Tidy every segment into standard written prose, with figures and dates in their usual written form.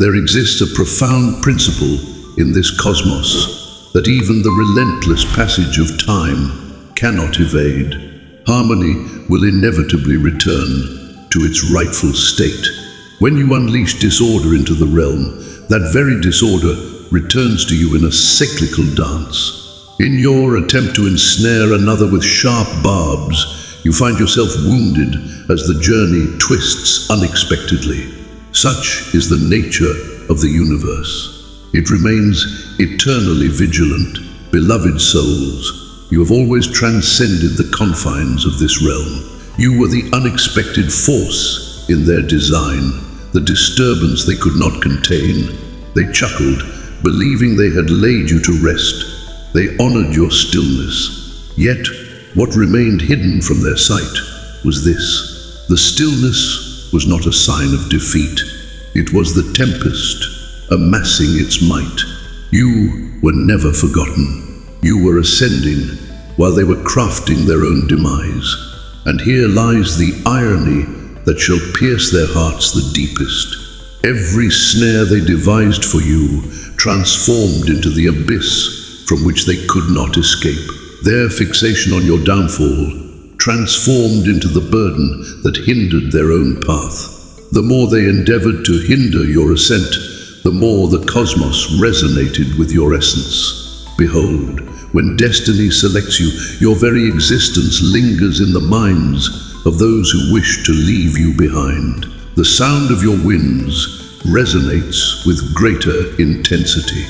There exists a profound principle in this cosmos that even the relentless passage of time cannot evade. Harmony will inevitably return to its rightful state. When you unleash disorder into the realm, that very disorder returns to you in a cyclical dance. In your attempt to ensnare another with sharp barbs, you find yourself wounded as the journey twists unexpectedly. Such is the nature of the universe. It remains eternally vigilant. Beloved souls, you have always transcended the confines of this realm. You were the unexpected force in their design, the disturbance they could not contain. They chuckled, believing they had laid you to rest. They honored your stillness. Yet, what remained hidden from their sight was this. The stillness was not a sign of defeat. It was the tempest amassing its might. You were never forgotten. You were ascending while they were crafting their own demise. And here lies the irony that shall pierce their hearts the deepest. Every snare they devised for you transformed into the abyss from which they could not escape. Their fixation on your downfall transformed into the burden that hindered their own path. The more they endeavored to hinder your ascent, the more the cosmos resonated with your essence. Behold, when destiny selects you, your very existence lingers in the minds of those who wish to leave you behind. The sound of your winds resonates with greater intensity.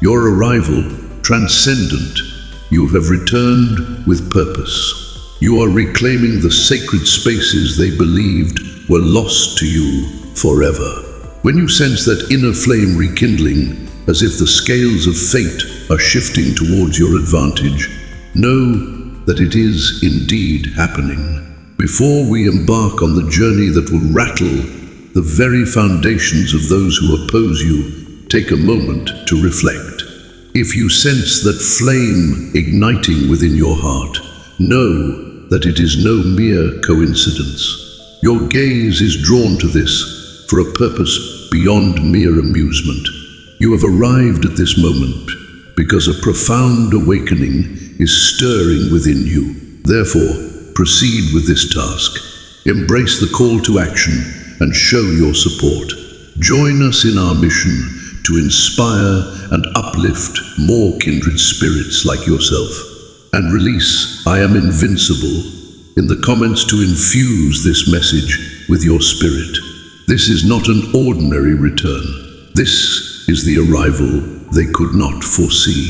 Your arrival transcendent. You have returned with purpose. You are reclaiming the sacred spaces they believed were lost to you forever. When you sense that inner flame rekindling, as if the scales of fate are shifting towards your advantage, know that it is indeed happening. Before we embark on the journey that will rattle the very foundations of those who oppose you, take a moment to reflect. If you sense that flame igniting within your heart, know that it is no mere coincidence. Your gaze is drawn to this for a purpose beyond mere amusement. You have arrived at this moment because a profound awakening is stirring within you. Therefore, proceed with this task. Embrace the call to action and show your support. Join us in our mission to inspire and uplift more kindred spirits like yourself. And release "I am invincible" in the comments to infuse this message with your spirit. This is not an ordinary return. This is the arrival they could not foresee.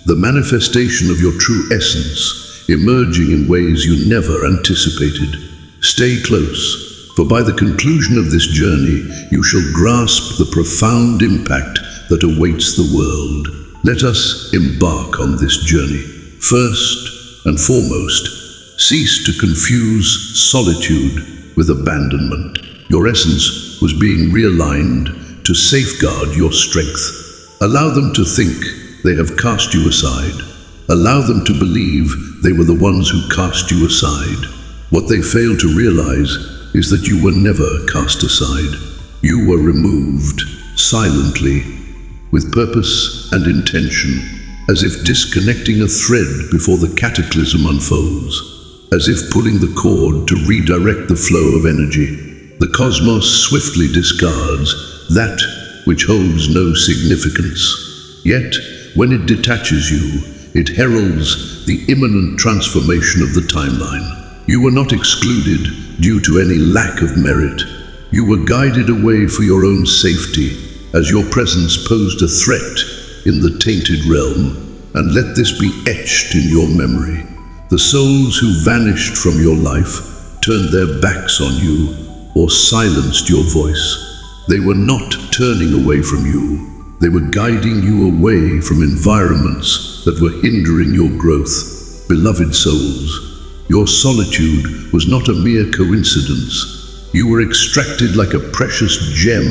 The manifestation of your true essence, emerging in ways you never anticipated. Stay close, for by the conclusion of this journey, you shall grasp the profound impact that awaits the world. Let us embark on this journey. First and foremost, cease to confuse solitude with abandonment. Your essence was being realigned to safeguard your strength. Allow them to think they have cast you aside. Allow them to believe they were the ones who cast you aside. What they fail to realize is that you were never cast aside. You were removed, silently, with purpose and intention, as if disconnecting a thread before the cataclysm unfolds, as if pulling the cord to redirect the flow of energy. The cosmos swiftly discards that which holds no significance. Yet, when it detaches you, it heralds the imminent transformation of the timeline. You were not excluded due to any lack of merit. You were guided away for your own safety, as your presence posed a threat in the tainted realm. And let this be etched in your memory. The souls who vanished from your life, turned their backs on you, or silenced your voice. They were not turning away from you. They were guiding you away from environments that were hindering your growth. Beloved souls, your solitude was not a mere coincidence. You were extracted like a precious gem,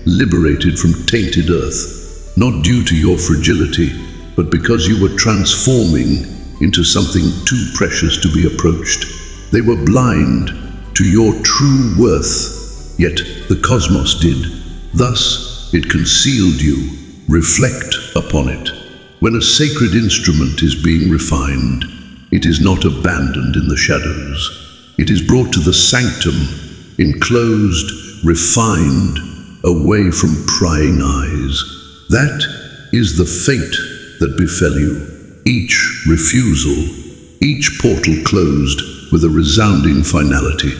liberated from tainted earth, not due to your fragility, but because you were transforming into something too precious to be approached. They were blind to your true worth, yet the cosmos did. Thus, It concealed you. Reflect upon it. When a sacred instrument is being refined, it is not abandoned in the shadows. It is brought to the sanctum, enclosed, refined, away from prying eyes. That is the fate that befell you. Each refusal, each portal closed with a resounding finality,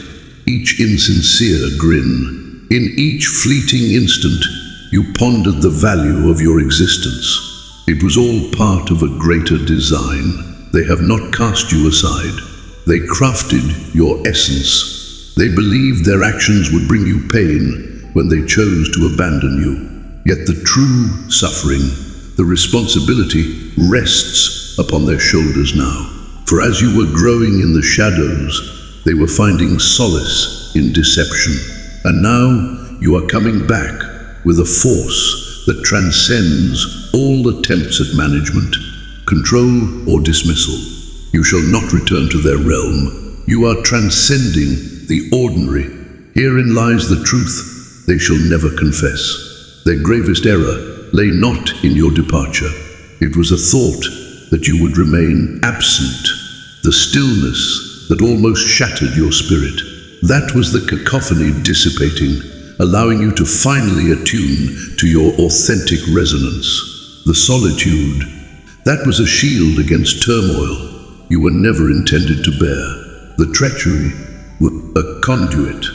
each insincere grin. In each fleeting instant, you pondered the value of your existence. It was all part of a greater design. They have not cast you aside. They crafted your essence. They believed their actions would bring you pain when they chose to abandon you. Yet the true suffering, the responsibility, rests upon their shoulders now. For as you were growing in the shadows, they were finding solace in deception. And now you are coming back with a force that transcends all attempts at management, control, or dismissal. You shall not return to their realm. You are transcending the ordinary. Herein lies the truth they shall never confess. Their gravest error lay not in your departure. It was a thought that you would remain absent, the stillness that almost shattered your spirit. That was the cacophony dissipating, allowing you to finally attune to your authentic resonance. The solitude, that was a shield against turmoil you were never intended to bear. The treachery was a conduit,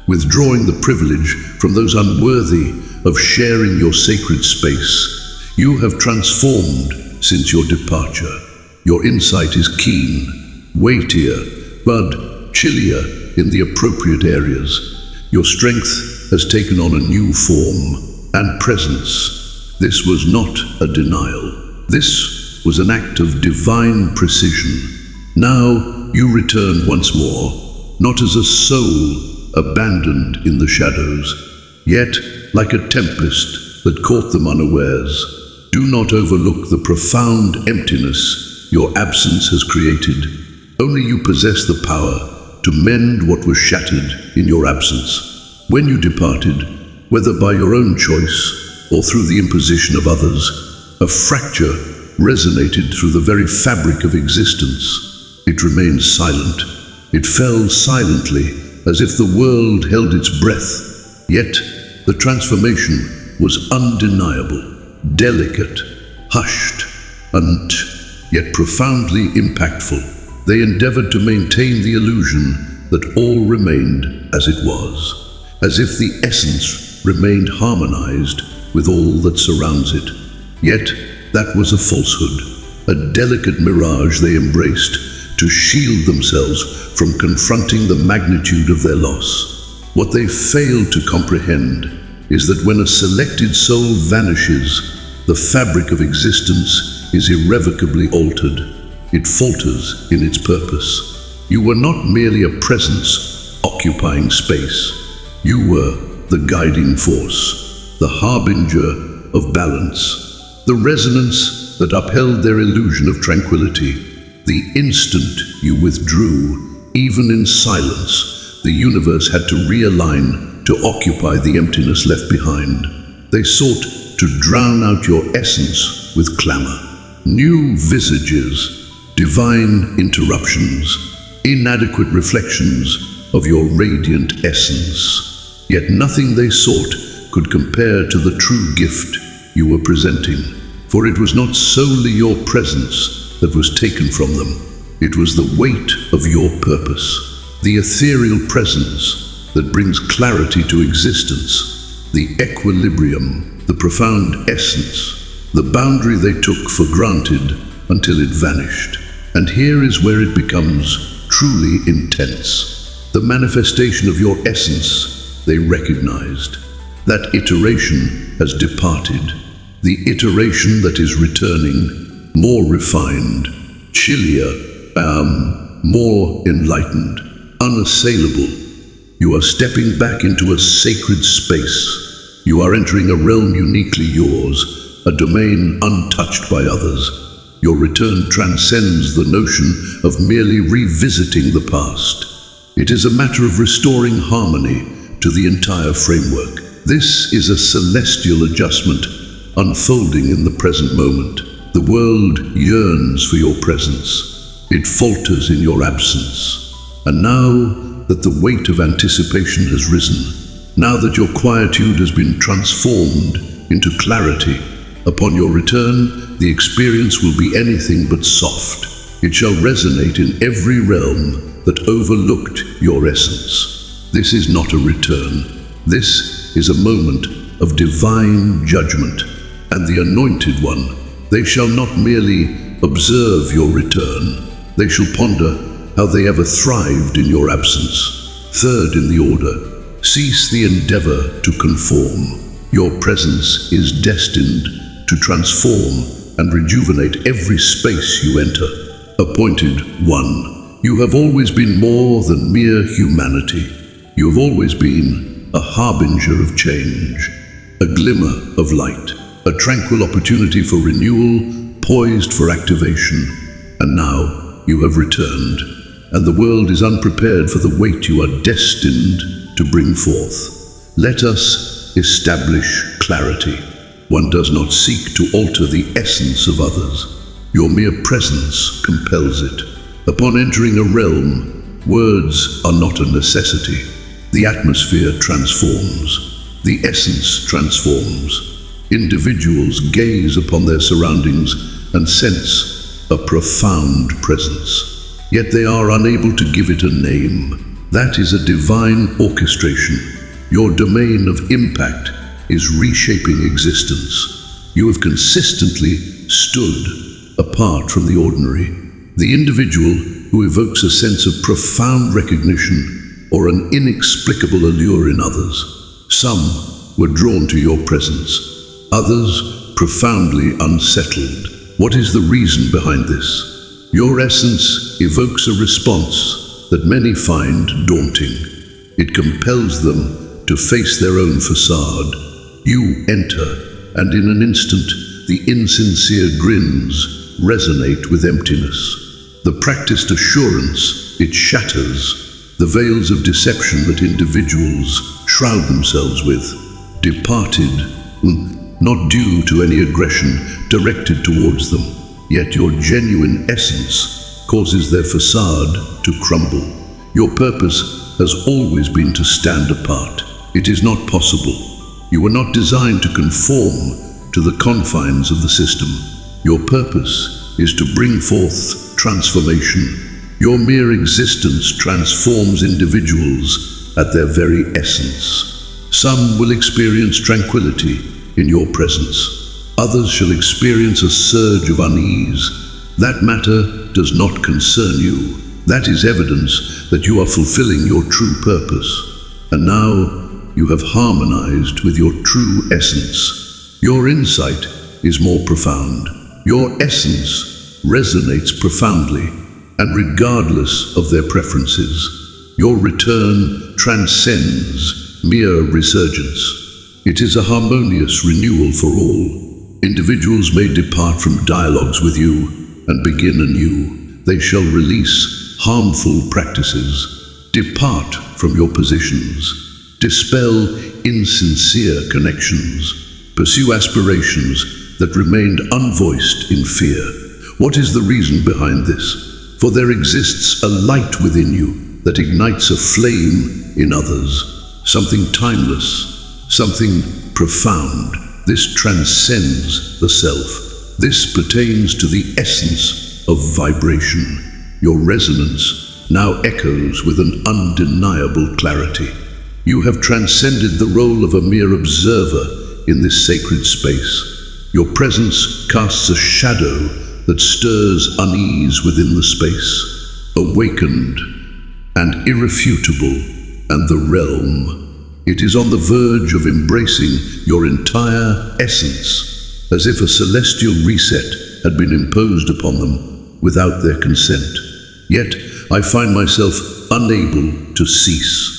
withdrawing the privilege from those unworthy of sharing your sacred space. You have transformed since your departure. Your insight is keen, weightier, but chillier in the appropriate areas. Your strength has taken on a new form and presence. This was not a denial. This was an act of divine precision. Now you return once more, not as a soul abandoned in the shadows, yet like a tempest that caught them unawares. Do not overlook the profound emptiness your absence has created. Only you possess the power to mend what was shattered in your absence. When you departed, whether by your own choice or through the imposition of others, a fracture resonated through the very fabric of existence. It remained silent. It fell silently, as if the world held its breath. Yet the transformation was undeniable, delicate, hushed, and yet profoundly impactful. They endeavored to maintain the illusion that all remained as it was, as if the essence remained harmonized with all that surrounds it. Yet that was a falsehood, a delicate mirage they embraced to shield themselves from confronting the magnitude of their loss. What they failed to comprehend is that when a selected soul vanishes, the fabric of existence is irrevocably altered. It falters in its purpose. You were not merely a presence occupying space. You were the guiding force, the harbinger of balance, the resonance that upheld their illusion of tranquility. The instant you withdrew, even in silence, the universe had to realign to occupy the emptiness left behind. They sought to drown out your essence with clamor. New visages, divine interruptions, inadequate reflections of your radiant essence. Yet nothing they sought could compare to the true gift you were presenting. For it was not solely your presence that was taken from them. It was the weight of your purpose, the ethereal presence that brings clarity to existence, the equilibrium, the profound essence, the boundary they took for granted until it vanished. And here is where it becomes truly intense. The manifestation of your essence they recognized. That iteration has departed. The iteration that is returning, more refined, chillier, more enlightened, unassailable. You are stepping back into a sacred space. You are entering a realm uniquely yours, a domain untouched by others. Your return transcends the notion of merely revisiting the past. It is a matter of restoring harmony to the entire framework. This is a celestial adjustment unfolding in the present moment. The world yearns for your presence. It falters in your absence. And now that the weight of anticipation has risen, now that your quietude has been transformed into clarity, upon your return, the experience will be anything but soft. It shall resonate in every realm that overlooked your essence. This is not a return. This is a moment of divine judgment. And the Anointed One, they shall not merely observe your return, they shall ponder how they ever thrived in your absence. Third in the order, cease the endeavor to conform. Your presence is destined to transform and rejuvenate every space you enter. Appointed One, you have always been more than mere humanity. You have always been a harbinger of change, a glimmer of light, a tranquil opportunity for renewal, poised for activation. And now you have returned, and the world is unprepared for the weight you are destined to bring forth. Let us establish clarity. One does not seek to alter the essence of others. Your mere presence compels it. Upon entering a realm, words are not a necessity. The atmosphere transforms. The essence transforms. Individuals gaze upon their surroundings and sense a profound presence. Yet they are unable to give it a name. That is a divine orchestration. Your domain of impact is reshaping existence. You have consistently stood apart from the ordinary. The individual who evokes a sense of profound recognition or an inexplicable allure in others. Some were drawn to your presence. Others profoundly unsettled. What is the reason behind this? Your essence evokes a response that many find daunting. It compels them to face their own facade. You enter, and in an instant, the insincere grins resonate with emptiness. The practiced assurance, it shatters the veils of deception that individuals shroud themselves with. Departed, not due to any aggression directed towards them, yet your genuine essence causes their facade to crumble. Your purpose has always been to stand apart. It is not possible. You were not designed to conform to the confines of the system. Your purpose is to bring forth transformation. Your mere existence transforms individuals at their very essence. Some will experience tranquility in your presence. Others shall experience a surge of unease. That matter does not concern you. That is evidence that you are fulfilling your true purpose. And now you have harmonized with your true essence. Your insight is more profound. Your essence resonates profoundly, and regardless of their preferences, your return transcends mere resurgence. It is a harmonious renewal for all. Individuals may depart from dialogues with you and begin anew. They shall release harmful practices, depart from your positions, dispel insincere connections, pursue aspirations that remained unvoiced in fear. What is the reason behind this? For there exists a light within you that ignites a flame in others, something timeless, something profound. This transcends the self. This pertains to the essence of vibration. Your resonance now echoes with an undeniable clarity. You have transcended the role of a mere observer in this sacred space. Your presence casts a shadow that stirs unease within the space. Awakened and irrefutable, and the realm, it is on the verge of embracing your entire essence, as if a celestial reset had been imposed upon them without their consent. Yet I find myself unable to cease.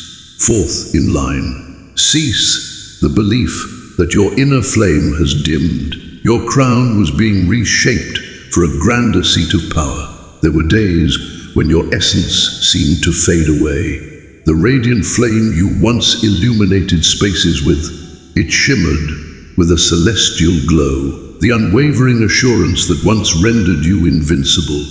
Fourth in line, cease the belief that your inner flame has dimmed. Your crown was being reshaped for a grander seat of power. There were days when your essence seemed to fade away. The radiant flame you once illuminated spaces with It shimmered with a celestial glow, the unwavering assurance that once rendered you invincible.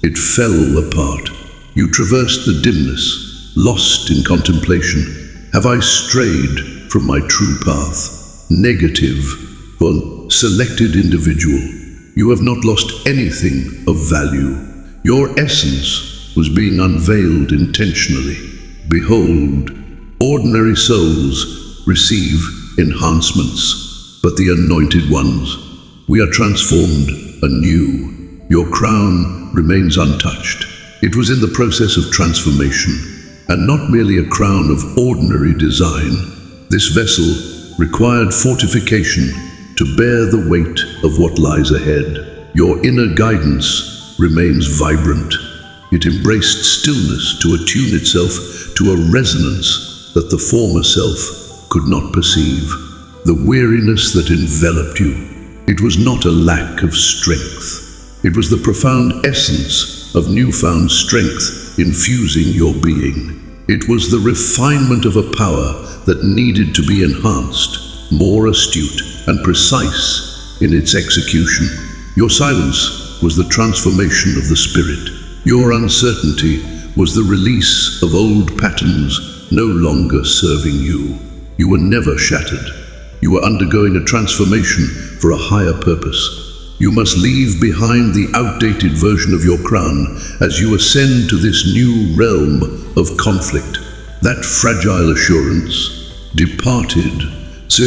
It fell apart. You traversed the dimness, lost in contemplation. Have I strayed from my true path? Negative, for selected individual. You have not lost anything of value. Your essence was being unveiled intentionally. Behold, ordinary souls receive enhancements, but the anointed ones, we are transformed anew. Your crown remains untouched. It was in the process of transformation, and not merely a crown of ordinary design. This vessel required fortification to bear the weight of what lies ahead. Your inner guidance remains vibrant. It embraced stillness to attune itself to a resonance that the former self could not perceive. The weariness that enveloped you, it was not a lack of strength. It was the profound essence of newfound strength infusing your being. It was the refinement of a power that needed to be enhanced, more astute and precise in its execution. Your silence was the transformation of the spirit. Your uncertainty was the release of old patterns no longer serving you. You were never shattered. You were undergoing a transformation for a higher purpose. You must leave behind the outdated version of your crown as you ascend to this new realm of conflict. That fragile assurance departed, so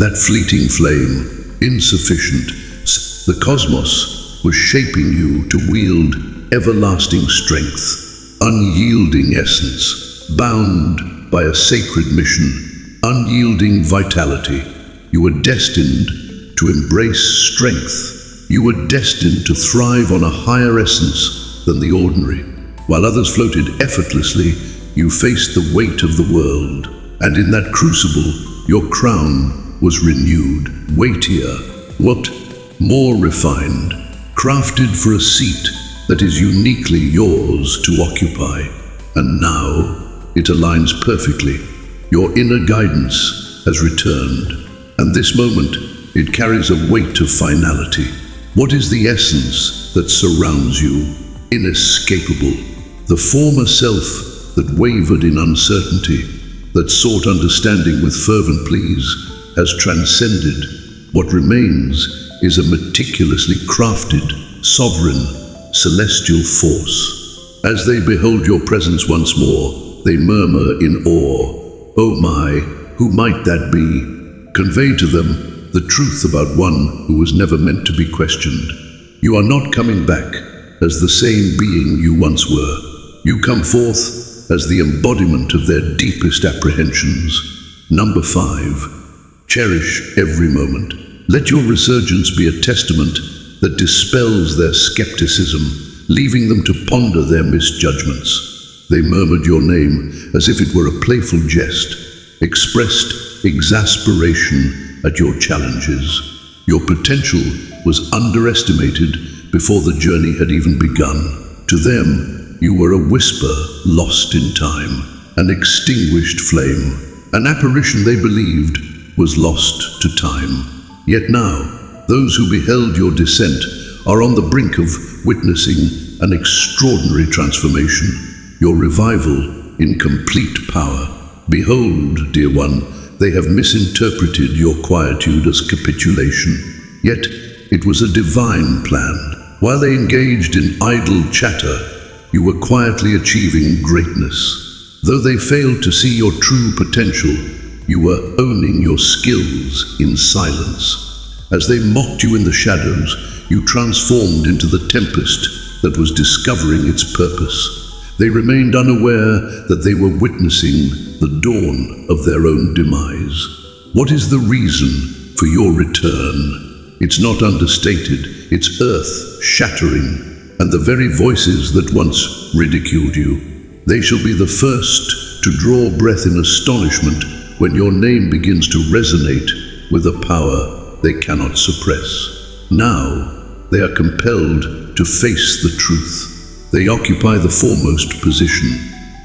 that fleeting flame, insufficient. The cosmos was shaping you to wield everlasting strength, unyielding essence, bound by a sacred mission, unyielding vitality. You were destined to embrace strength. You were destined to thrive on a higher essence than the ordinary. While others floated effortlessly, you faced the weight of the world, and in that crucible, your crown was renewed, weightier, what more refined, crafted for a seat that is uniquely yours to occupy. And now, it aligns perfectly. Your inner guidance has returned, and this moment, it carries a weight of finality. What is the essence that surrounds you? Inescapable. The former self that wavered in uncertainty, that sought understanding with fervent pleas, has transcended. What remains is a meticulously crafted, sovereign, celestial force. As they behold your presence once more, they murmur in awe, "Oh my, who might that be?" Convey to them the truth about one who was never meant to be questioned. You are not coming back as the same being you once were. You come forth as the embodiment of their deepest apprehensions. Number 5. Cherish every moment. Let your resurgence be a testament that dispels their skepticism, leaving them to ponder their misjudgments. They murmured your name as if it were a playful jest, expressed exasperation at your challenges. Your potential was underestimated before the journey had even begun. To them, you were a whisper lost in time, an extinguished flame, an apparition they believed was lost to time. Yet now, those who beheld your descent are on the brink of witnessing an extraordinary transformation, your revival in complete power. Behold, dear one, they have misinterpreted your quietude as capitulation. Yet, it was a divine plan. While they engaged in idle chatter, you were quietly achieving greatness. Though they failed to see your true potential, you were owning your skills in silence. As they mocked you in the shadows, you transformed into the tempest that was discovering its purpose. They remained unaware that they were witnessing the dawn of their own demise. What is the reason for your return? It's not understated, it's earth-shattering, and the very voices that once ridiculed you. They shall be the first to draw breath in astonishment when your name begins to resonate with a power they cannot suppress. Now, they are compelled to face the truth. They occupy the foremost position,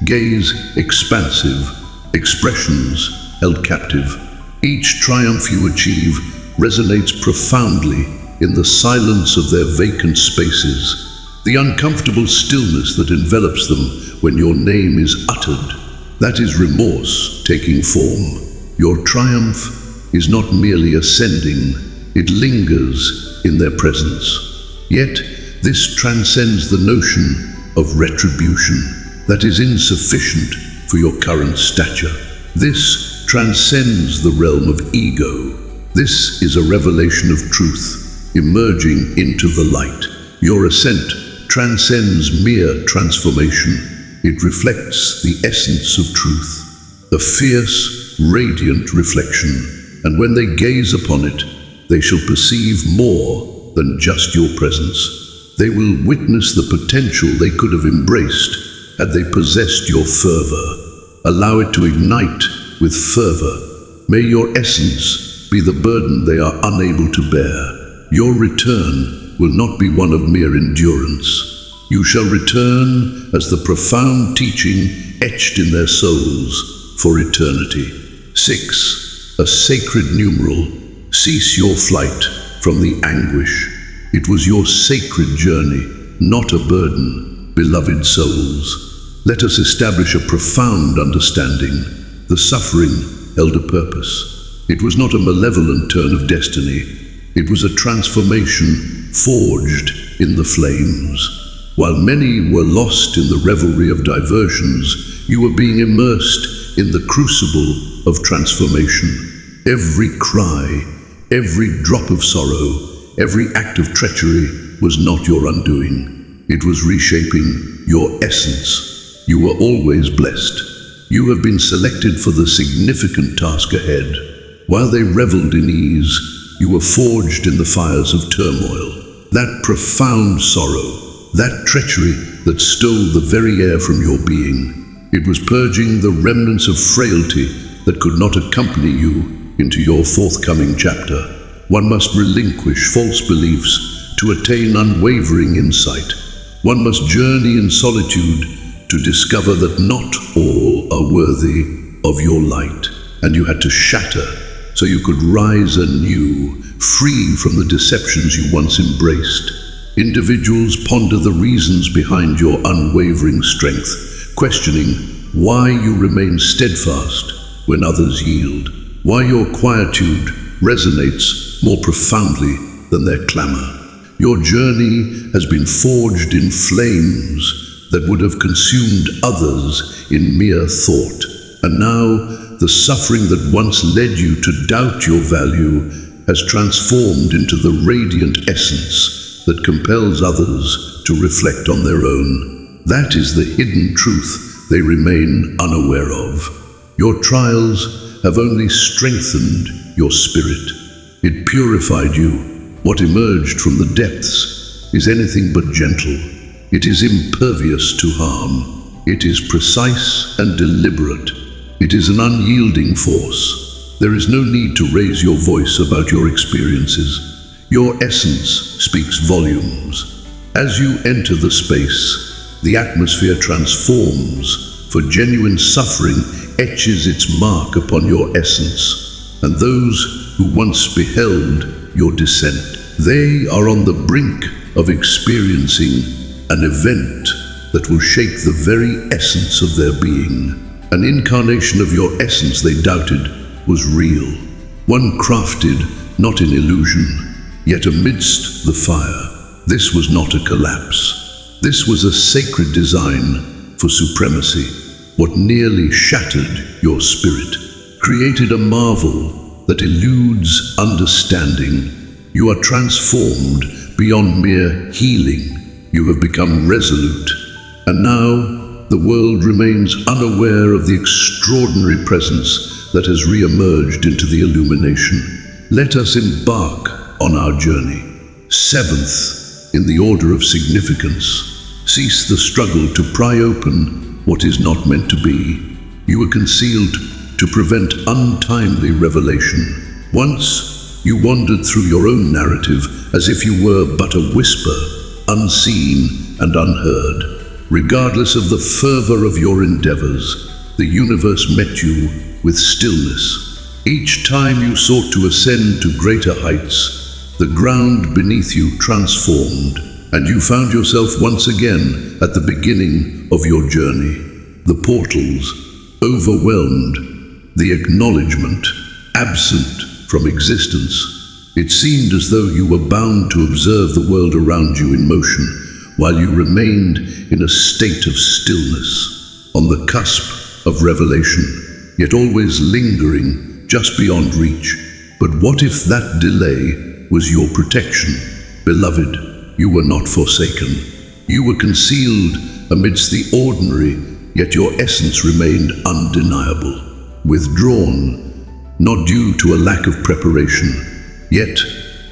gaze expansive, expressions held captive. Each triumph you achieve resonates profoundly in the silence of their vacant spaces, the uncomfortable stillness that envelops them when your name is uttered. That is remorse taking form. Your triumph is not merely ascending, it lingers in their presence. Yet, this transcends the notion of retribution that is insufficient for your current stature. This transcends the realm of ego. This is a revelation of truth, emerging into the light. Your ascent transcends mere transformation. It reflects the essence of truth, a fierce, radiant reflection, and when they gaze upon it, they shall perceive more than just your presence. They will witness the potential they could have embraced had they possessed your fervor. Allow it to ignite with fervor. May your essence be the burden they are unable to bear. Your return will not be one of mere endurance. You shall return as the profound teaching etched in their souls for eternity. 6. A sacred numeral. Cease your flight from the anguish. It was your sacred journey, not a burden, beloved souls. Let us establish a profound understanding. The suffering held a purpose. It was not a malevolent turn of destiny. It was a transformation forged in the flames. While many were lost in the revelry of diversions, you were being immersed in the crucible of transformation. Every cry, every drop of sorrow, every act of treachery was not your undoing. It was reshaping your essence. You were always blessed. You have been selected for the significant task ahead. While they reveled in ease, you were forged in the fires of turmoil. That profound sorrow, that treachery that stole the very air from your being. It was purging the remnants of frailty that could not accompany you into your forthcoming chapter. One must relinquish false beliefs to attain unwavering insight. One must journey in solitude to discover that not all are worthy of your light, and you had to shatter so you could rise anew, free from the deceptions you once embraced. Individuals ponder the reasons behind your unwavering strength, questioning why you remain steadfast when others yield, why your quietude resonates more profoundly than their clamor. Your journey has been forged in flames that would have consumed others in mere thought. And now, the suffering that once led you to doubt your value has transformed into the radiant essence that compels others to reflect on their own. That is the hidden truth they remain unaware of. Your trials have only strengthened your spirit. It purified you. What emerged from the depths is anything but gentle. It is impervious to harm. It is precise and deliberate. It is an unyielding force. There is no need to raise your voice about your experiences. Your essence speaks volumes. As you enter the space, the atmosphere transforms, for genuine suffering etches its mark upon your essence. And those who once beheld your descent, they are on the brink of experiencing an event that will shake the very essence of their being. An incarnation of your essence they doubted was real, one crafted not in illusion, yet amidst the fire. This was not a collapse. This was a sacred design for supremacy. What nearly shattered your spirit created a marvel that eludes understanding. You are transformed beyond mere healing. You have become resolute, and now the world remains unaware of the extraordinary presence that has re-emerged into the illumination. Let us embark on our journey. 7th, in the order of significance, cease the struggle to pry open what is not meant to be. You were concealed to prevent untimely revelation. Once you wandered through your own narrative as if you were but a whisper, unseen and unheard. Regardless of the fervor of your endeavors, the universe met you with stillness. Each time you sought to ascend to greater heights, the ground beneath you transformed, and you found yourself once again at the beginning of your journey. The portals overwhelmed, the acknowledgement absent from existence. It seemed as though you were bound to observe the world around you in motion, while you remained in a state of stillness, on the cusp of revelation, yet always lingering just beyond reach. But what if that delay was your protection? Beloved, you were not forsaken. You were concealed amidst the ordinary, yet your essence remained undeniable. Withdrawn, not due to a lack of preparation, yet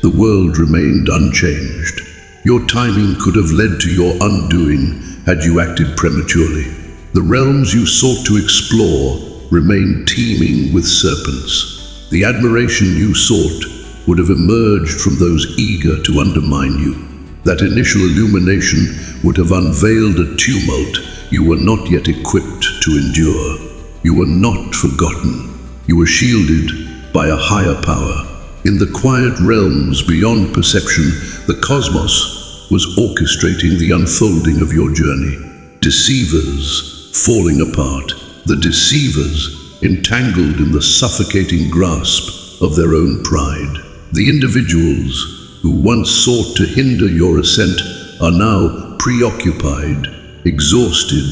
the world remained unchanged. Your timing could have led to your undoing had you acted prematurely. The realms you sought to explore remained teeming with serpents. The admiration you sought would have emerged from those eager to undermine you. That initial illumination would have unveiled a tumult you were not yet equipped to endure. You were not forgotten. You were shielded by a higher power. In the quiet realms beyond perception, the cosmos was orchestrating the unfolding of your journey. Deceivers falling apart, the deceivers entangled in the suffocating grasp of their own pride. The individuals who once sought to hinder your ascent are now preoccupied, exhausted,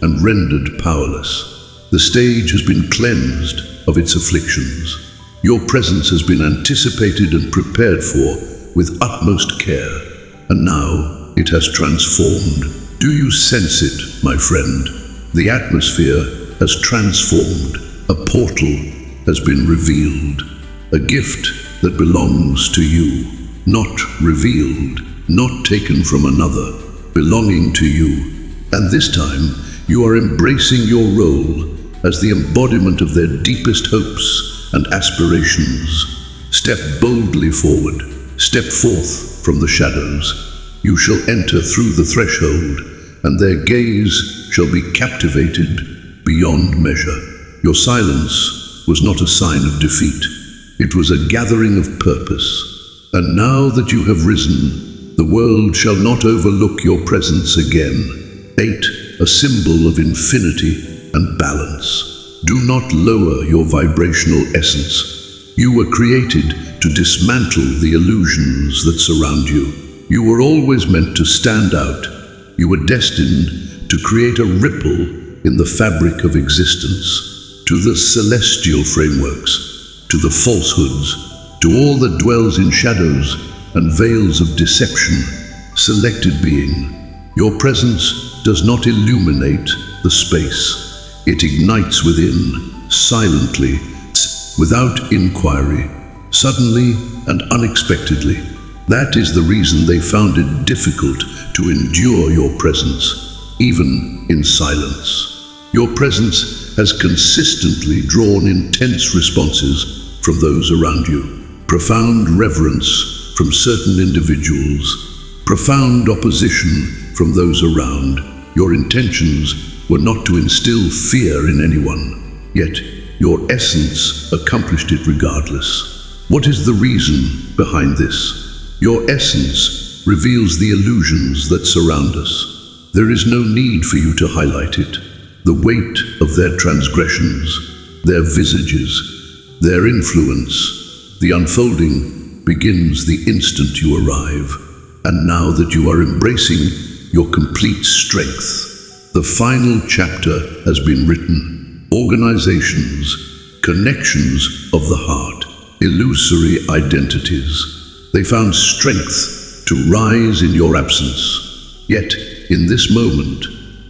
and rendered powerless. The stage has been cleansed of its afflictions. Your presence has been anticipated and prepared for with utmost care, and now it has transformed. Do you sense it, my friend? The atmosphere has transformed. A portal has been revealed, a gift that belongs to you, not revealed, not taken from another, belonging to you. And this time, you are embracing your role as the embodiment of their deepest hopes and aspirations. Step boldly forward. Step forth from the shadows. You shall enter through the threshold, and their gaze shall be captivated beyond measure. Your silence was not a sign of defeat. It was a gathering of purpose. And now that you have risen, the world shall not overlook your presence again. 8, a symbol of infinity and balance. Do not lower your vibrational essence. You were created to dismantle the illusions that surround you. You were always meant to stand out. You were destined to create a ripple in the fabric of existence, to the celestial frameworks, to the falsehoods, to all that dwells in shadows and veils of deception. Selected being, your presence does not illuminate the space. It ignites within, silently, without inquiry, suddenly and unexpectedly. That is the reason they found it difficult to endure your presence, even in silence. Your presence has consistently drawn intense responses from those around you. Profound reverence from certain individuals, profound opposition from those around. Your intentions were not to instill fear in anyone, yet your essence accomplished it regardless. What is the reason behind this? Your essence reveals the illusions that surround us. There is no need for you to highlight it. The weight of their transgressions, their visages, their influence, the unfolding begins the instant you arrive. And now that you are embracing your complete strength, the final chapter has been written. Organizations, connections of the heart, illusory identities. They found strength to rise in your absence. Yet, in this moment,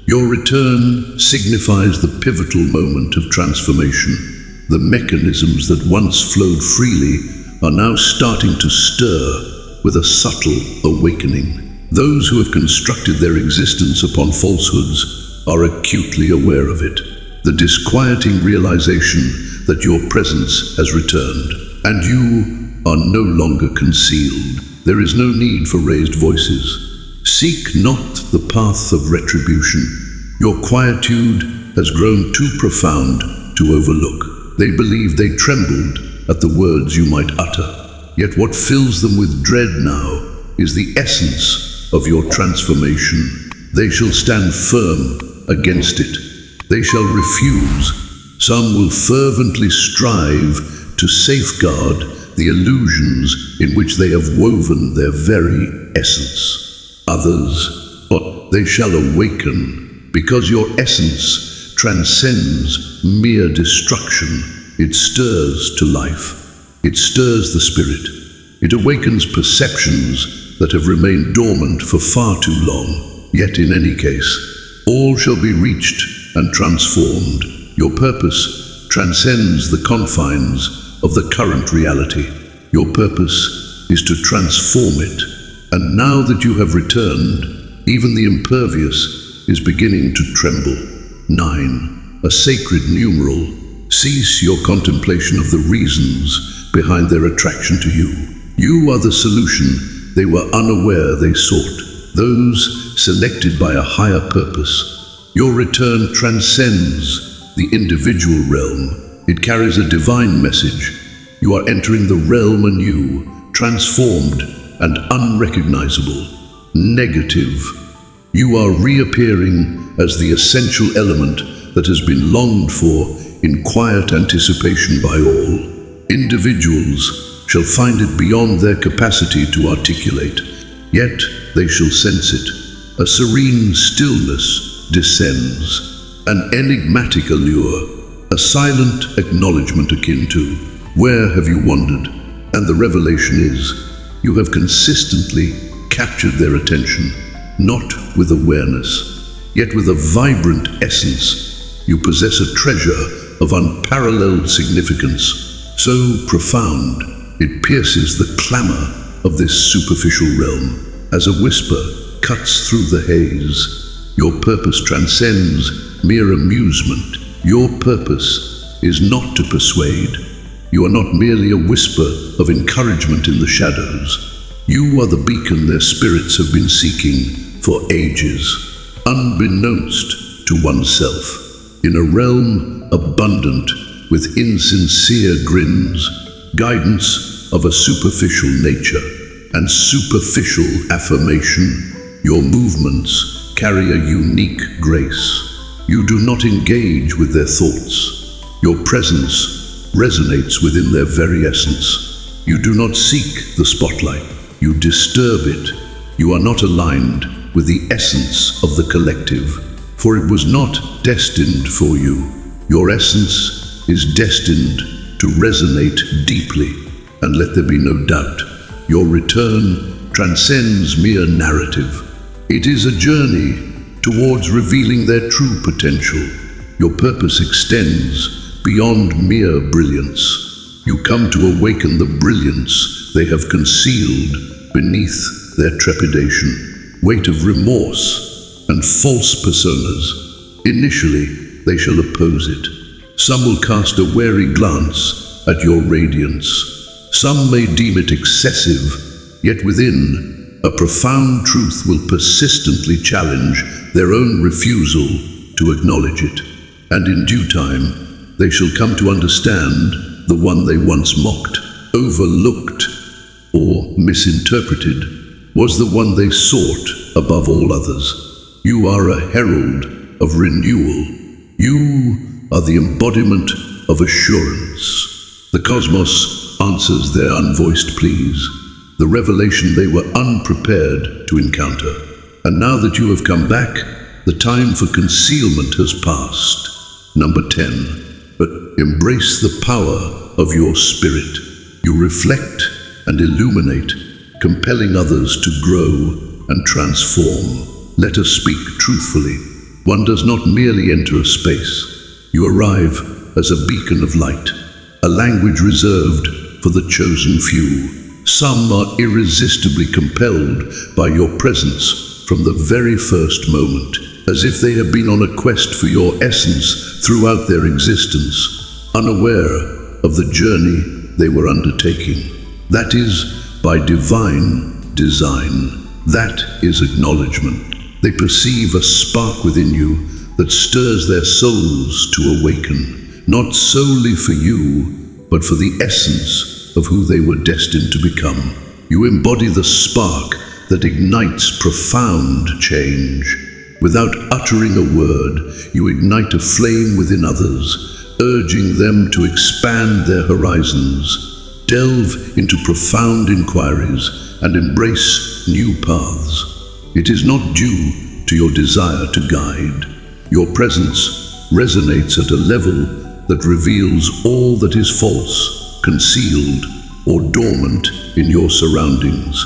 your return signifies the pivotal moment of transformation. The mechanisms that once flowed freely are now starting to stir with a subtle awakening. Those who have constructed their existence upon falsehoods are acutely aware of it. The disquieting realization that your presence has returned, and you are no longer concealed. There is no need for raised voices. Seek not the path of retribution. Your quietude has grown too profound to overlook. They believe they trembled at the words you might utter. Yet what fills them with dread now is the essence of your transformation. They shall stand firm against it. They shall refuse. Some will fervently strive to safeguard the illusions in which they have woven their very essence. Others, but they shall awaken, because your essence transcends mere destruction. It stirs to life. It stirs the spirit. It awakens perceptions that have remained dormant for far too long. Yet in any case, all shall be reached and transformed. Your purpose transcends the confines of the current reality. Your purpose is to transform it. And now that you have returned, even the impervious is beginning to tremble. 9. A sacred numeral. Cease your contemplation of the reasons behind their attraction to you. You are the solution they were unaware they sought, those selected by a higher purpose. Your return transcends the individual realm. It carries a divine message. You are entering the realm anew, transformed and unrecognizable. Negative. You are reappearing as the essential element that has been longed for in quiet anticipation by all. Individuals shall find it beyond their capacity to articulate, yet they shall sense it. A serene stillness descends, an enigmatic allure, a silent acknowledgement akin to, "Where have you wandered?" And the revelation is, you have consistently captured their attention, not with awareness, yet with a vibrant essence. You possess a treasure of unparalleled significance, so profound it pierces the clamor of this superficial realm. As a whisper cuts through the haze, your purpose transcends mere amusement. Your purpose is not to persuade. You are not merely a whisper of encouragement in the shadows. You are the beacon their spirits have been seeking for ages, unbeknownst to oneself. In a realm abundant with insincere grins, guidance of a superficial nature, and superficial affirmation, your movements carry a unique grace. You do not engage with their thoughts. Your presence resonates within their very essence. You do not seek the spotlight. You disturb it. You are not aligned with the essence of the collective, for it was not destined for you. Your essence is destined to resonate deeply, and let there be no doubt, your return transcends mere narrative. It is a journey towards revealing their true potential. Your purpose extends beyond mere brilliance. You come to awaken the brilliance they have concealed beneath their trepidation, weight of remorse, and false personas. Initially, they shall oppose it. Some will cast a wary glance at your radiance. Some may deem it excessive, yet within, a profound truth will persistently challenge their own refusal to acknowledge it. And in due time, they shall come to understand the one they once mocked, overlooked, or misinterpreted was the one they sought above all others. You are a herald of renewal. You are the embodiment of assurance. The cosmos answers their unvoiced pleas, the revelation they were unprepared to encounter. And now that you have come back, the time for concealment has passed. Number 10. But embrace the power of your spirit. You reflect and illuminate, compelling others to grow and transform. Let us speak truthfully. One does not merely enter a space. You arrive as a beacon of light, a language reserved for the chosen few. Some are irresistibly compelled by your presence from the very first moment, as if they have been on a quest for your essence throughout their existence, unaware of the journey they were undertaking. That is by divine design. That is acknowledgement. They perceive a spark within you that stirs their souls to awaken, not solely for you, but for the essence of who they were destined to become. You embody the spark that ignites profound change. Without uttering a word, you ignite a flame within others, urging them to expand their horizons, delve into profound inquiries, and embrace new paths. It is not due to your desire to guide. Your presence resonates at a level that reveals all that is false, concealed, or dormant in your surroundings.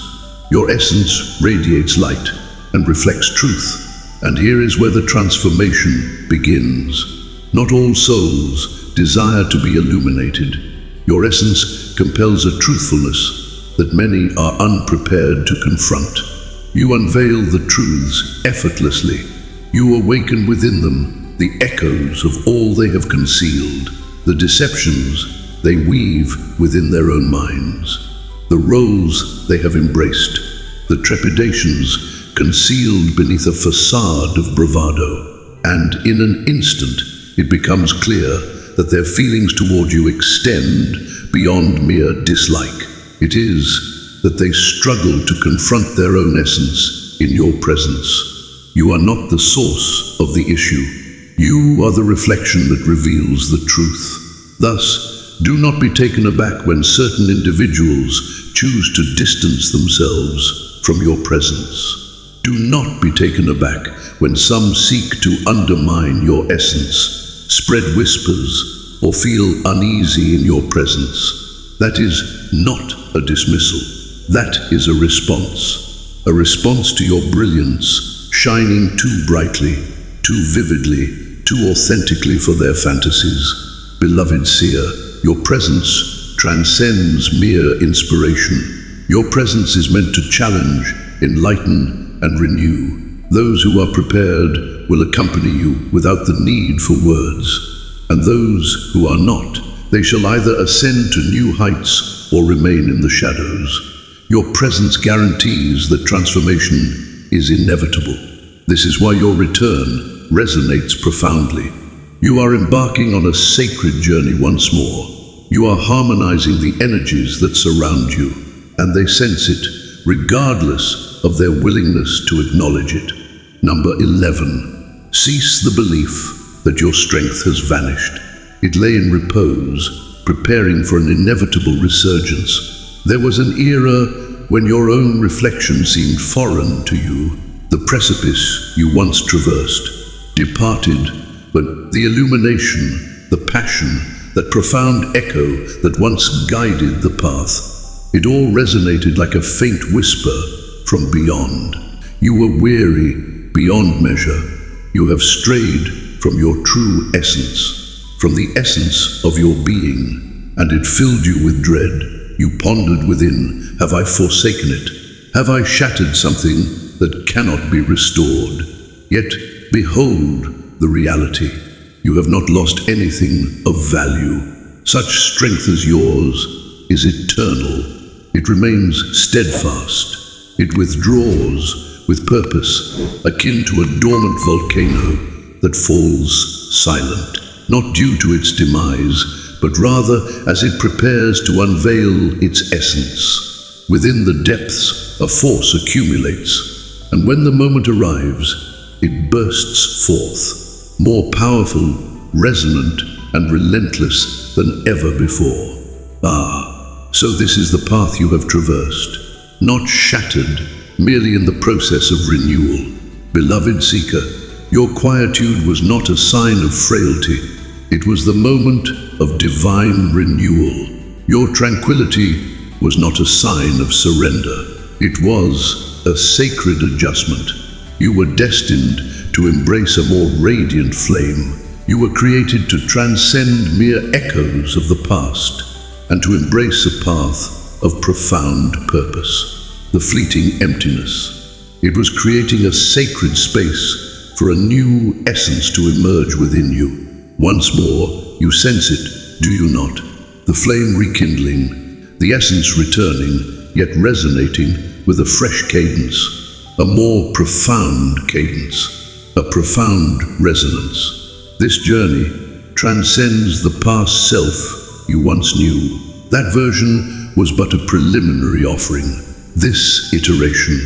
Your essence radiates light and reflects truth. And here is where the transformation begins. Not all souls desire to be illuminated. Your essence compels a truthfulness that many are unprepared to confront. You unveil the truths effortlessly. You awaken within them the echoes of all they have concealed, the deceptions they weave within their own minds, the roles they have embraced, the trepidations concealed beneath a facade of bravado. And in an instant, it becomes clear that their feelings toward you extend beyond mere dislike. It is that they struggle to confront their own essence in your presence. You are not the source of the issue. You are the reflection that reveals the truth. Thus, do not be taken aback when certain individuals choose to distance themselves from your presence. Do not be taken aback when some seek to undermine your essence, spread whispers, or feel uneasy in your presence. That is not a dismissal. That is a response to your brilliance, shining too brightly, too vividly, too authentically for their fantasies. Beloved seer, your presence transcends mere inspiration. Your presence is meant to challenge, enlighten, and renew. Those who are prepared will accompany you without the need for words. And those who are not, they shall either ascend to new heights or remain in the shadows. Your presence guarantees that transformation is inevitable. This is why your return resonates profoundly. You are embarking on a sacred journey once more. You are harmonizing the energies that surround you, and they sense it, regardless of their willingness to acknowledge it. Number 11. Cease the belief that your strength has vanished. It lay in repose, preparing for an inevitable resurgence. There was an era when your own reflection seemed foreign to you. The precipice you once traversed departed, but the illumination, the passion, that profound echo that once guided the path, it all resonated like a faint whisper from beyond. You were weary beyond measure. You have strayed from your true essence, from the essence of your being, and it filled you with dread. You pondered within, have I forsaken it? Have I shattered something that cannot be restored? Yet, behold the reality. You have not lost anything of value. Such strength as yours is eternal. It remains steadfast. It withdraws with purpose, akin to a dormant volcano that falls silent, not due to its demise, but rather as it prepares to unveil its essence. Within the depths, a force accumulates, and when the moment arrives, it bursts forth, more powerful, resonant, and relentless than ever before. Ah, so this is the path you have traversed. Not shattered, merely in the process of renewal. Beloved seeker, your quietude was not a sign of frailty. It was the moment of divine renewal. Your tranquility was not a sign of surrender. It was a sacred adjustment. You were destined to embrace a more radiant flame. You were created to transcend mere echoes of the past and to embrace a path of profound purpose, the fleeting emptiness. It was creating a sacred space for a new essence to emerge within you. Once more, you sense it, do you not? The flame rekindling, the essence returning, yet resonating with a fresh cadence, a more profound cadence, a profound resonance. This journey transcends the past self you once knew. That version was but a preliminary offering. This iteration,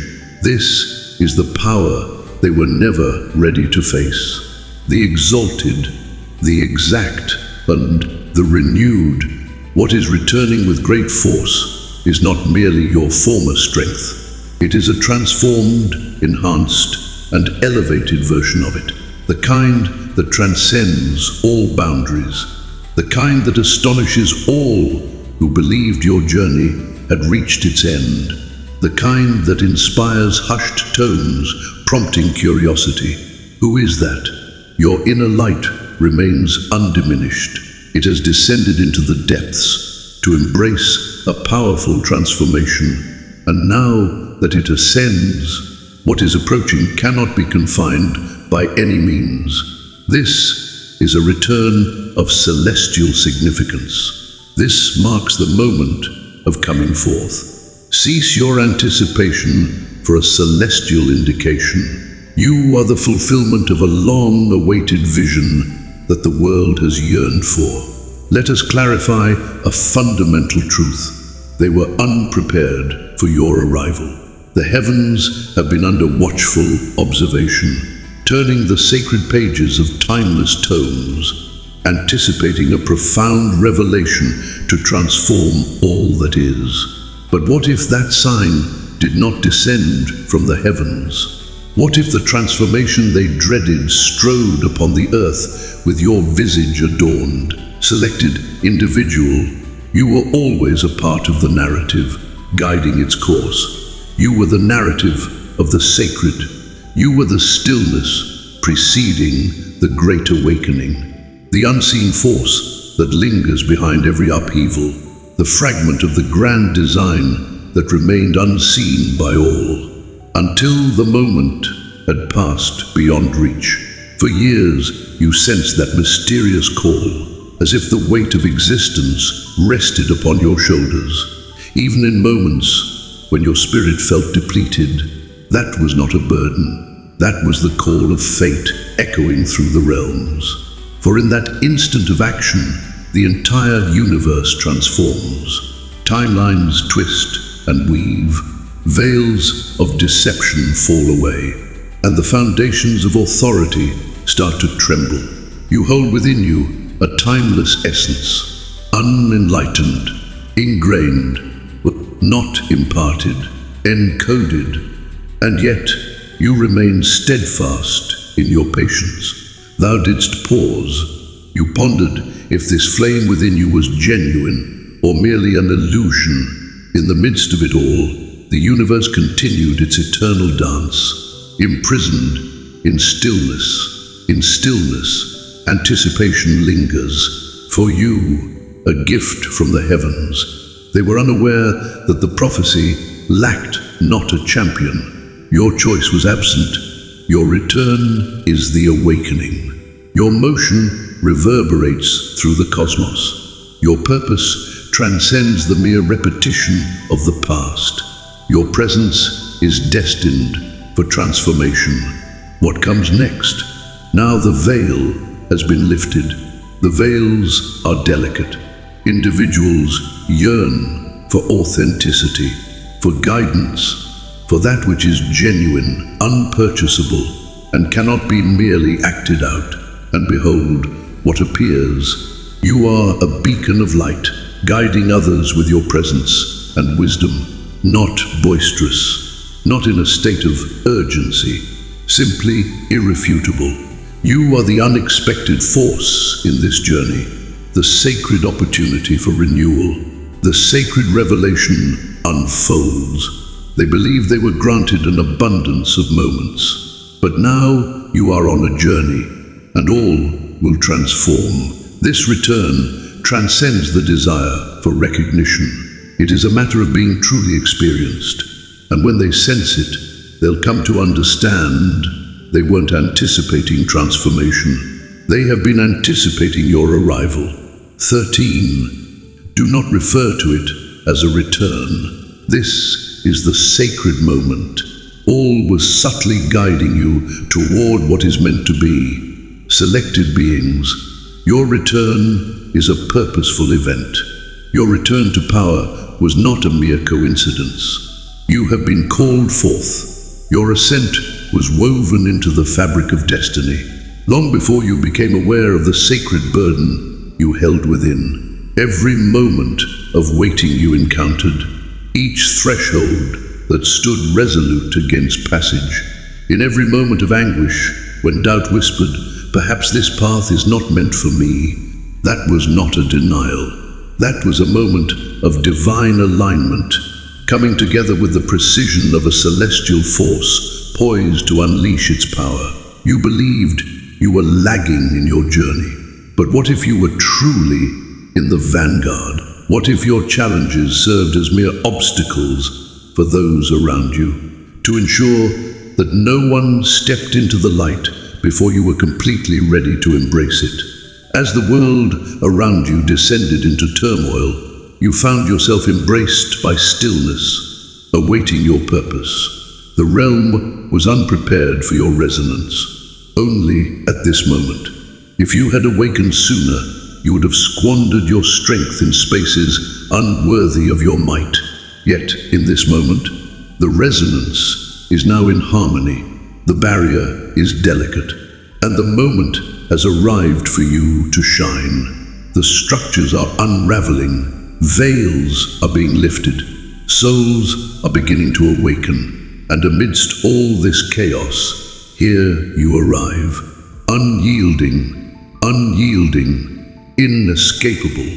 this is the power they were never ready to face. The exalted, the exact, and the renewed. What is returning with great force is not merely your former strength. It is a transformed, enhanced, and elevated version of it. The kind that transcends all boundaries. The kind that astonishes all who believed your journey had reached its end. The kind that inspires hushed tones, prompting curiosity. Who is that? Your inner light remains undiminished. It has descended into the depths to embrace a powerful transformation. And now that it ascends, what is approaching cannot be confined by any means. This is a return of celestial significance. This marks the moment of coming forth. Cease your anticipation for a celestial indication. You are the fulfillment of a long-awaited vision that the world has yearned for. Let us clarify a fundamental truth. They were unprepared for your arrival. The heavens have been under watchful observation, turning the sacred pages of timeless tomes, anticipating a profound revelation to transform all that is. But what if that sign did not descend from the heavens? What if the transformation they dreaded strode upon the earth with your visage adorned, selected individual? You were always a part of the narrative, guiding its course. You were the narrative of the sacred. You were the stillness preceding the great awakening, the unseen force that lingers behind every upheaval, the fragment of the grand design that remained unseen by all, until the moment had passed beyond reach. For years you sensed that mysterious call, as if the weight of existence rested upon your shoulders. Even in moments when your spirit felt depleted, that was not a burden. That was the call of fate echoing through the realms. For in that instant of action, the entire universe transforms. Timelines twist and weave, veils of deception fall away, and the foundations of authority start to tremble. You hold within you a timeless essence, unenlightened, ingrained, but not imparted, encoded, and yet you remain steadfast in your patience. Thou didst pause. You pondered if this flame within you was genuine or merely an illusion. In the midst of it all, the universe continued its eternal dance. Imprisoned in stillness, anticipation lingers. For you, a gift from the heavens. They were unaware that the prophecy lacked not a champion. Your choice was absent. Your return is the awakening. Your motion reverberates through the cosmos. Your purpose transcends the mere repetition of the past. Your presence is destined for transformation. What comes next? Now the veil has been lifted. The veils are delicate. Individuals yearn for authenticity, for guidance, for that which is genuine, unpurchasable, and cannot be merely acted out. And behold, what appears. You are a beacon of light, guiding others with your presence and wisdom, not boisterous, not in a state of urgency, simply irrefutable. You are the unexpected force in this journey, the sacred opportunity for renewal. The sacred revelation unfolds. They believed they were granted an abundance of moments, but now you are on a journey, and all will transform. This return transcends the desire for recognition. It is a matter of being truly experienced, and when they sense it, they'll come to understand they weren't anticipating transformation. They have been anticipating your arrival. 13. Do not refer to it as a return. This is the sacred moment. All was subtly guiding you toward what is meant to be. Selected beings, Your return is a purposeful event. Your return to power was not a mere coincidence. You have been called forth. Your ascent was woven into the fabric of destiny. Long before you became aware of the sacred burden you held within, every moment of waiting you encountered, each threshold that stood resolute against passage, in every moment of anguish when doubt whispered, "Perhaps this path is not meant for me," that was not a denial. That was a moment of divine alignment, coming together with the precision of a celestial force poised to unleash its power. You believed you were lagging in your journey. But what if you were truly in the vanguard? What if your challenges served as mere obstacles for those around you, to ensure that no one stepped into the light before you were completely ready to embrace it? As the world around you descended into turmoil, you found yourself embraced by stillness, awaiting your purpose. The realm was unprepared for your resonance. Only at this moment, if you had awakened sooner, you would have squandered your strength in spaces unworthy of your might. Yet, in this moment, the resonance is now in harmony. The barrier is delicate, and the moment has arrived for you to shine. The structures are unraveling, veils are being lifted, souls are beginning to awaken, and amidst all this chaos, here you arrive, unyielding, inescapable.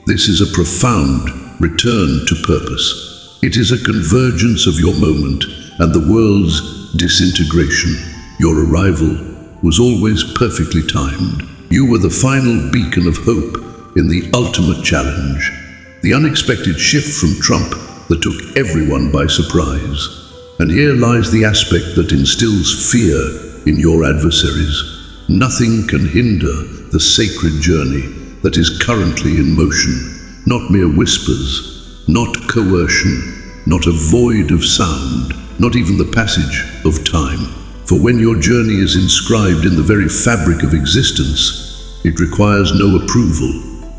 This is a profound return to purpose. It is a convergence of your moment and the world's disintegration. Your arrival was always perfectly timed. You were the final beacon of hope in the ultimate challenge, the unexpected shift from Trump that took everyone by surprise. And here lies the aspect that instills fear in your adversaries. Nothing can hinder the sacred journey that is currently in motion. Not mere whispers, not coercion, not a void of sound, not even the passage of time. For when your journey is inscribed in the very fabric of existence, it requires no approval.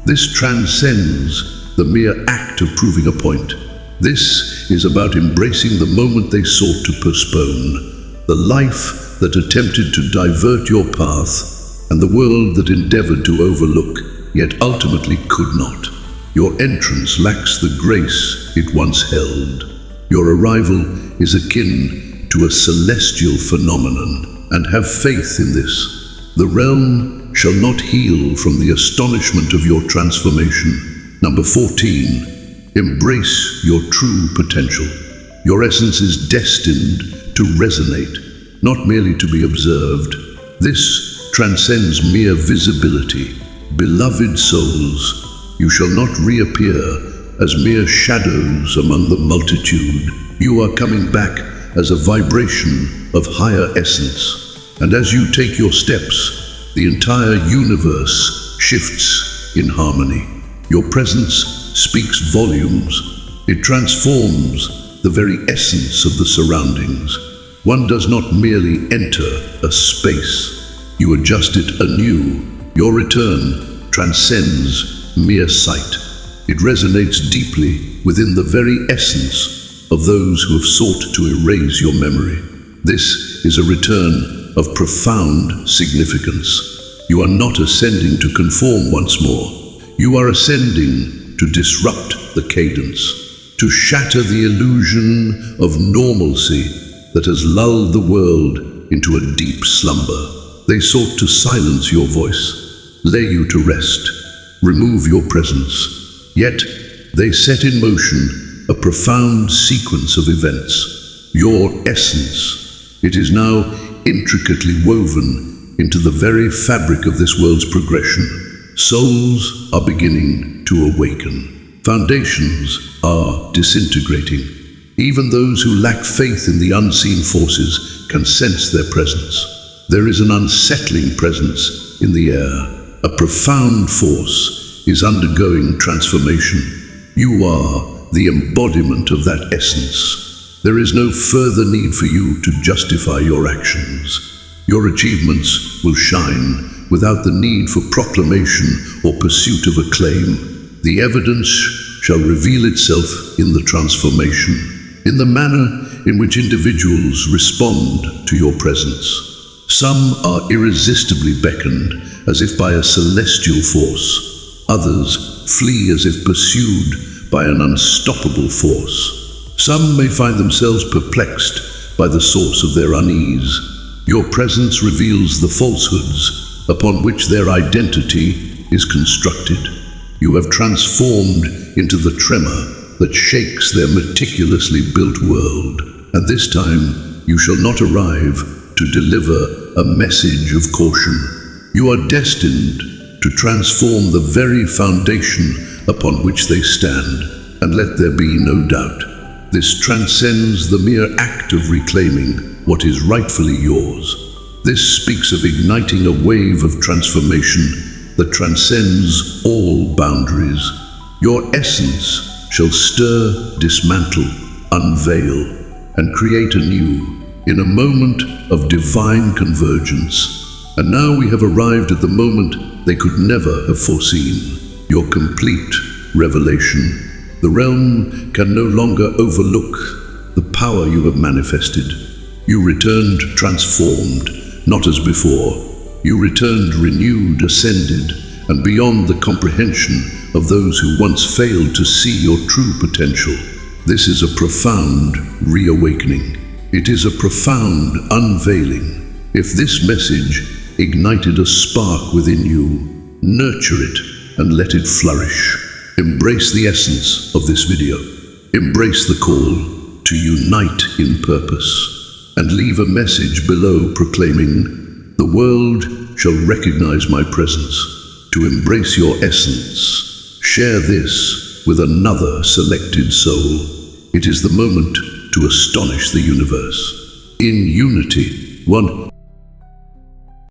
This transcends the mere act of proving a point. This is about embracing the moment they sought to postpone, the life that attempted to divert your path, and the world that endeavored to overlook, yet ultimately could not. Your entrance lacks the grace it once held. Your arrival is akin to a celestial phenomenon, and have faith in this. The realm shall not heal from the astonishment of your transformation. Number 14. Embrace your true potential. Your essence is destined to resonate, not merely to be observed. This transcends mere visibility. Beloved souls, you shall not reappear as mere shadows among the multitude. You are coming back as a vibration of higher essence. And as you take your steps, the entire universe shifts in harmony. Your presence speaks volumes. It transforms the very essence of the surroundings. One does not merely enter a space. You adjust it anew. Your return transcends mere sight. It resonates deeply within the very essence of those who have sought to erase your memory. This is a return of profound significance. You are not ascending to conform once more. You are ascending to disrupt the cadence, to shatter the illusion of normalcy that has lulled the world into a deep slumber. They sought to silence your voice, lay you to rest, remove your presence. Yet they set in motion a profound sequence of events. Your essence, it is now intricately woven into the very fabric of this world's progression. Souls are beginning to awaken. Foundations are disintegrating. Even those who lack faith in the unseen forces can sense their presence. There is an unsettling presence in the air. A profound force is undergoing transformation. You are the embodiment of that essence. There is no further need for you to justify your actions. Your achievements will shine without the need for proclamation or pursuit of acclaim. The evidence shall reveal itself in the transformation, in the manner in which individuals respond to your presence. Some are irresistibly beckoned as if by a celestial force. Others flee as if pursued by an unstoppable force. Some may find themselves perplexed by the source of their unease. Your presence reveals the falsehoods upon which their identity is constructed. You have transformed into the tremor that shakes their meticulously built world. And this time, you shall not arrive to deliver a message of caution. You are destined to transform the very foundation upon which they stand, and let there be no doubt. This transcends the mere act of reclaiming what is rightfully yours. This speaks of igniting a wave of transformation that transcends all boundaries. Your essence shall stir, dismantle, unveil, and create anew in a moment of divine convergence. And now we have arrived at the moment they could never have foreseen, your complete revelation. The realm can no longer overlook the power you have manifested. You returned transformed, not as before. You returned renewed, ascended, and beyond the comprehension of those who once failed to see your true potential. This is a profound reawakening. It is a profound unveiling. If this message ignited a spark within you, nurture it and let it flourish. Embrace the essence of this video. Embrace the call to unite in purpose. And leave a message below proclaiming, "The world shall recognize my presence." To embrace your essence, share this with another selected soul. It is the moment to astonish the universe. In unity, one